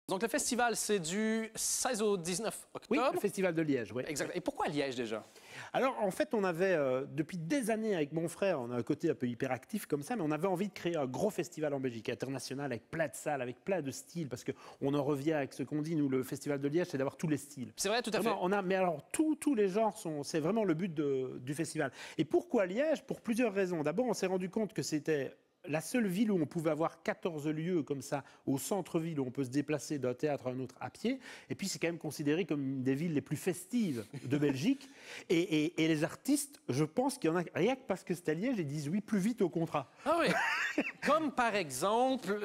Donc, le festival, c'est du 16 au 19 octobre. Oui, le festival de Liège, oui. Exact. Et pourquoi Liège, déjà? Alors, en fait, on avait, depuis des années avec mon frère, on a un côté un peu hyperactif comme ça, mais on avait envie de créer un gros festival en Belgique, international, avec plein de salles, avec plein de styles, parce qu'on en revient avec ce qu'on dit, nous, le festival de Liège, c'est d'avoir tous les styles. C'est vrai, tout à fait. Mais alors, tous les genres, c'est vraiment le but du festival. Et pourquoi Liège? Pour plusieurs raisons. D'abord, on s'est rendu compte que c'était la seule ville où on pouvait avoir 14 lieux comme ça, au centre-ville, où on peut se déplacer d'un théâtre à un autre à pied. Et puis, c'est quand même considéré comme une des villes les plus festives de Belgique. Et les artistes, je pense qu'il y en a, rien que parce que c'est à Liège, ils disent oui plus vite au contrat. Ah oui. Comme par exemple...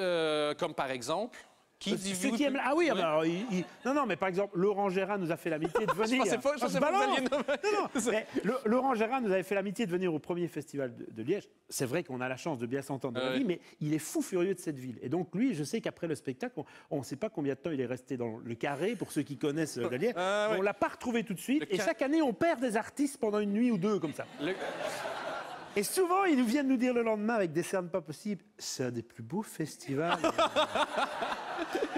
Qui dit ceux qui aiment... Ah oui, oui. Alors, non, mais par exemple, Laurent Gérard nous a fait l'amitié de venir. Je pensais pas que vous alliez nommer. Non, mais Laurent Gérard nous avait fait l'amitié de venir au premier festival de Liège. C'est vrai qu'on a la chance de bien s'entendre dans la vie, mais il est fou furieux de cette ville. Et donc, lui, je sais qu'après le spectacle, on ne sait pas combien de temps il est resté dans le carré, pour ceux qui connaissent la Liège. On ne l'a pas retrouvé tout de suite. Et chaque année, on perd des artistes pendant une nuit ou deux, comme ça. Et souvent, ils nous viennent nous dire le lendemain, avec des cernes pas possibles, c'est un des plus beaux festivals.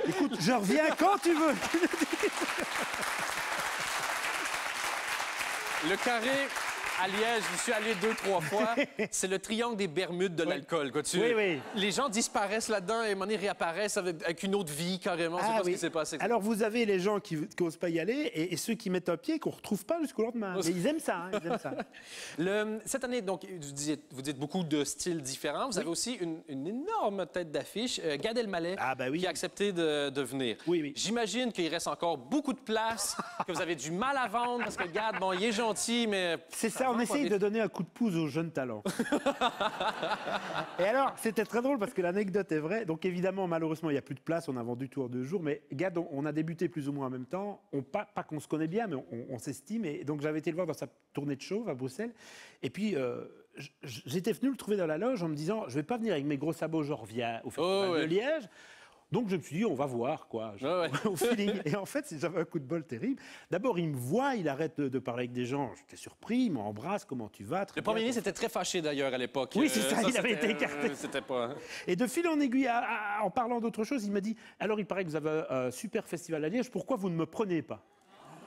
Écoute, je reviens quand tu veux. Le carré à Liège, je suis allé 2-3 fois. C'est le triangle des Bermudes de l'alcool. Oui. Les gens disparaissent là-dedans et à un moment donné réapparaissent avec une autre vie carrément. C'est pas ce qui s'est passé. Alors vous avez les gens qui n'osent pas y aller et ceux qui mettent un pied qu'on ne retrouve pas jusqu'au lendemain. Mais ils aiment ça. Ils aiment ça. Cette année, donc, vous dites beaucoup de styles différents. Vous avez aussi une énorme tête d'affiche, Gad Elmaleh, qui a accepté de venir. Oui. J'imagine qu'il reste encore beaucoup de place, que vous avez du mal à vendre parce que Gad, bon, il est gentil, mais... C'est ça, on essaye de donner un coup de pouce aux jeunes talents. Et alors, c'était très drôle parce que l'anecdote est vraie. Donc évidemment, malheureusement, il n'y a plus de place. On a vendu tout en 2 jours. Mais Gad, on a débuté plus ou moins en même temps. Pas qu'on se connaît bien, mais on s'estime. Et donc j'avais été le voir dans sa tournée de Chauve à Bruxelles. Et puis... j'étais venu le trouver dans la loge en me disant, je ne vais pas venir avec mes gros sabots, je reviens au festival de Liège. Donc je me suis dit, on va voir, quoi, au feeling. Et en fait, j'avais un coup de bol terrible. D'abord, il me voit, il arrête de parler avec des gens. J'étais surpris, il m'embrasse, comment tu vas? Le Premier ministre était très fâché, d'ailleurs, à l'époque. Oui, c'est ça, il avait été écarté. C'était pas... Et de fil en aiguille, en parlant d'autre chose, il m'a dit, alors il paraît que vous avez un super festival à Liège, pourquoi vous ne me prenez pas?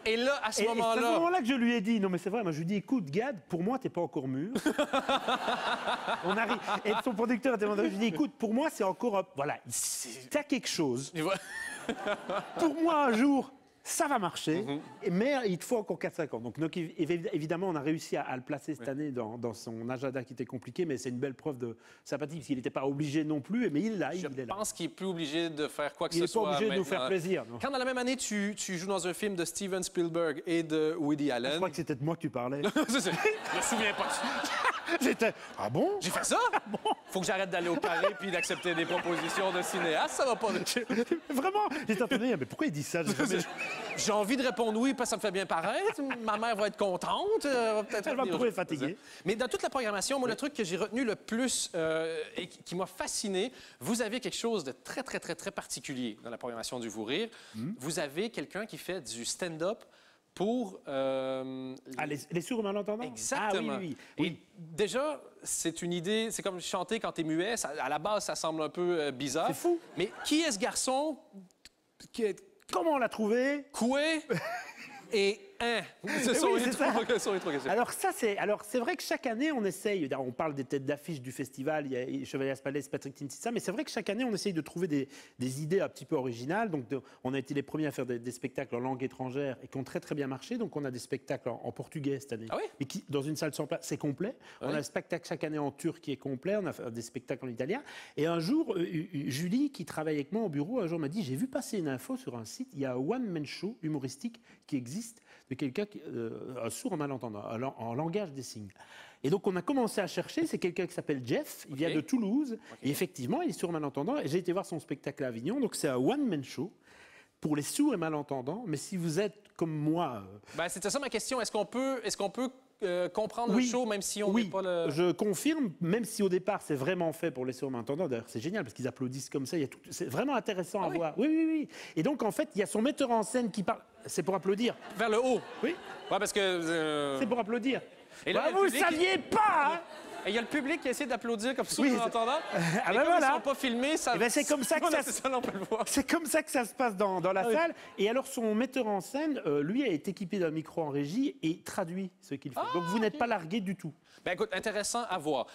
Et là, à ce moment-là... C'est à ce moment-là que je lui ai dit, non mais c'est vrai, moi je lui ai dit, écoute Gad, pour moi t'es pas encore mûr. On arrive. Et son producteur était demandé, je lui ai dit, écoute, pour moi c'est encore... Voilà, t'as quelque chose. Pour moi un jour, ça va marcher, mais il te faut encore 4-5 ans. Donc évidemment, on a réussi à le placer cette année dans son agenda qui était compliqué, mais c'est une belle preuve de sympathie, parce qu'il n'était pas obligé non plus, mais il est là. Je pense qu'il n'est plus obligé de faire quoi que ce soit. Il n'est pas obligé de nous faire plaisir. Non. Quand dans la même année, tu joues dans un film de Steven Spielberg et de Woody Allen... Je crois que c'était de moi que tu parlais. Je me souviens pas. J'étais... Ah bon? J'ai fait ça? Ah bon? Faut que j'arrête d'aller au carré puis d'accepter des propositions de cinéastes, ça va pas... Vraiment? J'étais entendu, mais pourquoi il dit ça? J'ai envie de répondre oui, parce que ça me fait bien paraître. Ma mère va être contente. Elle va me trouver fatigué. Mais dans toute la programmation, moi, le truc que j'ai retenu le plus et qui m'a fasciné, vous avez quelque chose de très, très, très, très particulier dans la programmation du Vous Rire. Vous avez quelqu'un qui fait du stand-up pour... les sourds malentendants? Exactement. Ah, oui. Et déjà, c'est une idée, c'est comme chanter quand t'es muet. À la base, ça semble un peu bizarre. C'est fou. Mais qui est ce garçon? Comment on l'a trouvé? Coué et ce sont les trois questions. Alors c'est vrai que chaque année on essaye, on parle des têtes d'affiche du festival, il y a Chevalier Aspalès, Patrick Tintissa, mais c'est vrai que chaque année on essaye de trouver des idées un petit peu originales. Donc on a été les premiers à faire des spectacles en langue étrangère et qui ont très très bien marché. Donc on a des spectacles en portugais cette année. Ah oui? Et qui, dans une salle sans place, c'est complet. On a un spectacle chaque année en turc qui est complet, on a fait des spectacles en italien. Et un jour, Julie, qui travaille avec moi au bureau, un jour m'a dit, j'ai vu passer une info sur un site, il y a un one-man show humoristique qui existe de quelqu'un, un sourd en malentendant, en langage des signes. Et donc on a commencé à chercher, c'est quelqu'un qui s'appelle Jeff, il vient de Toulouse, et effectivement il est sourd malentendant, et j'ai été voir son spectacle à Avignon, donc c'est un one-man show pour les sourds et malentendants, mais si vous êtes comme moi... C'était ça ma question, est-ce qu'on peut comprendre le show même si on n'est pas le... Je confirme, même si au départ c'est vraiment fait pour les sourds malentendants, d'ailleurs c'est génial parce qu'ils applaudissent comme ça, c'est vraiment intéressant à voir. Oui. Et donc en fait il y a son metteur en scène qui parle, c'est pour applaudir. Vers le haut? Oui. Ouais, parce que... C'est pour applaudir. Et là, vous ne saviez pas, hein? Et il y a le public qui essaie d'applaudir comme ça Oui, en entendant. Ah Mais ben comme voilà. ils sont pas filmés, ça... Eh ben, c'est comme ça que ça c'est ça, on peut le voir. C'est comme ça que ça se passe dans la salle. Et alors, son metteur en scène, lui, est équipé d'un micro en régie et traduit ce qu'il fait. Donc, vous n'êtes pas largué du tout. Ben écoute, intéressant à voir.